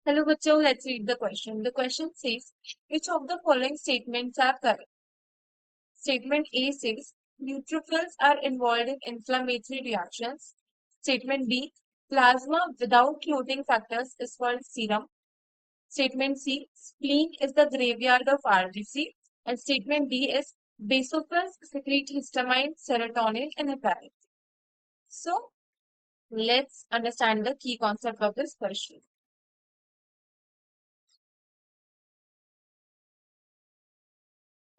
Hello, bachcho. Let's read the question. The question says, which of the following statements are correct? Statement A says, neutrophils are involved in inflammatory reactions. Statement B, plasma without clotting factors is called serum. Statement C, spleen is the graveyard of RBC. And statement D is, basophils secrete histamine, serotonin, and heparin. So, let's understand the key concept of this question.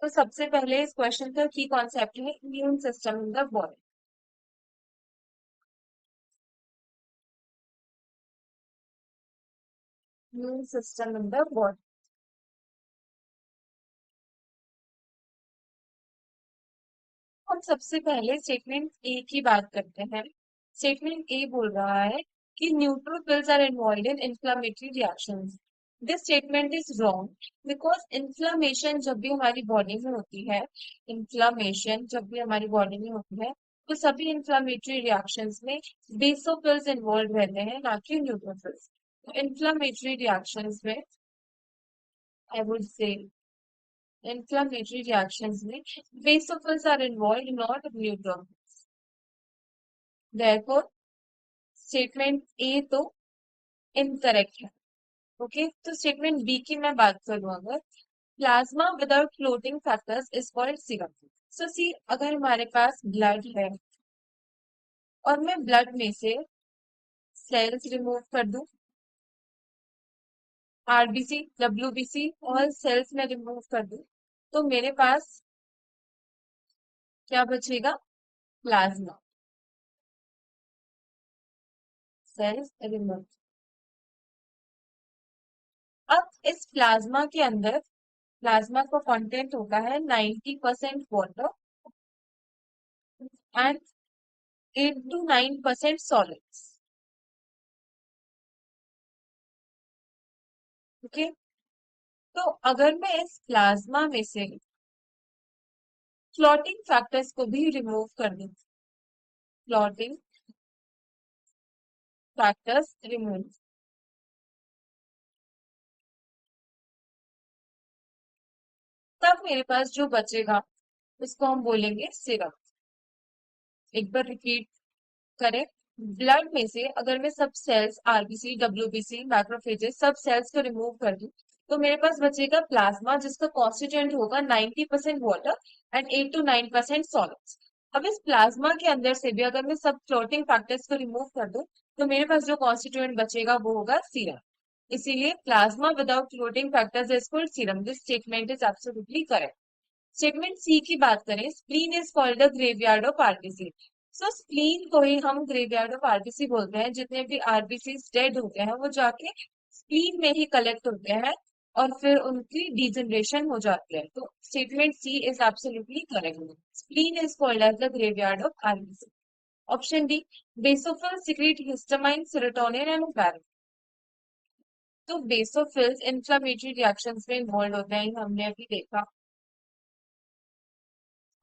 तो सबसे पहले इस question का की concept है immune system in the body. Immune system in the body. हम सबसे पहले स्टेटमेंट ए की बात करते हैं. स्टेटमेंट ए बोल रहा है कि neutrophils are involve in inflammatory reactions. This statement is wrong because inflammation जब भी हमारी बॉडी में होती है, इन्फ्लामेशन जब भी हमारी बॉडी में होती है, तो सभी इन्फ्लामेटरी रिएक्शंस में बेसोफिल्स इन्वॉल्व रहते हैं, ना कि न्यूट्रोफिल्स. इन्फ्लामेटरी रिएक्शंस में I would say inflammatory reactions में basophils are involved, not neutrophils. Therefore, statement A तो incorrect है. Okay, तो statement B की मैं बात करूं अगर, plasma without clotting factors is called serum. So see, अगर हमारे पास blood है और मैं blood में से cells remove कर दूं, RBC, WBC और cells में remove कर दूं, तो मेरे पास क्या बचेगा? प्लाज्मा. Sales remove. अब इस प्लाज्मा के अंदर प्लाज्मा का कंटेंट होता है 90% water and 8 to 9% solids. Okay, तो अगर मैं इस प्लाज्मा में से क्लॉटिंग फैक्टर्स को भी रिमूव कर दूं, क्लॉटिंग फैक्टर्स रिमूव, तब मेरे पास जो बचेगा उसको हम बोलेंगे सिरप. एक बार रिपीट करें. ब्लड में से अगर मैं सब सेल्स, आरबीसी, डब्ल्यूबीसी, मैक्रोफेजेस, सब सेल्स को रिमूव कर दूं, तो मेरे पास बचेगा प्लाज्मा जिसका कॉन्स्टिट्यूएंट होगा 90% वाटर एंड 8 to 9% सॉलिड्स. अब इस प्लाज्मा के अंदर से भी अगर मैं सब क्लोटिंग फैक्टर्स को रिमूव कर दूं, तो मेरे पास जो कॉन्स्टिट्यूएंट बचेगा वो होगा सीरम. इसीलिए plasma without clotting factors is called serum. This statement is absolutely correct. Statement C की बात करें, spleen is called the graveyard of RBC. So spleen को ही हम ग्रेवयार्ड ऑफ आरबीसी बोलते हैं. जितने भी आरबीसी डेड होते हैं वो जाके स्प्लीन में ही कलेक्ट होते हैं और फिर उनकी डिजनरेशन हो जाती है. तो statement C is absolutely correct. Spleen is called as the graveyard of RBC. Option D, basophil secrete histamine, serotonin and heparin. तो बेसोफिल्स इंफ्लेमेटरी रिएक्शंस में इन्वॉल्व होते हैं, हमने अभी देखा.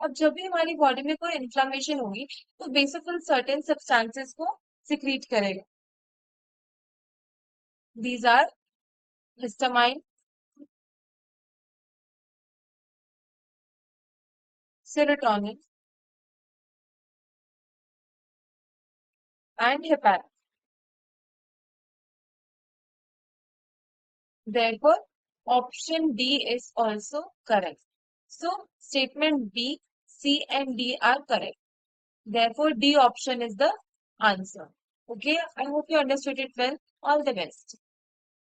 अब जब भी हमारी बॉडी में कोई इन्फ्लामेशन होगी तो बेसिकली सर्टेन सब्सटेंसेस को सिक्रीट करेगा. These are histamine, serotonin and heparin. Therefore, option D is also correct. So, statement B, C and D are correct. Therefore, D option is the answer. Okay, I hope you understood it well. All the best.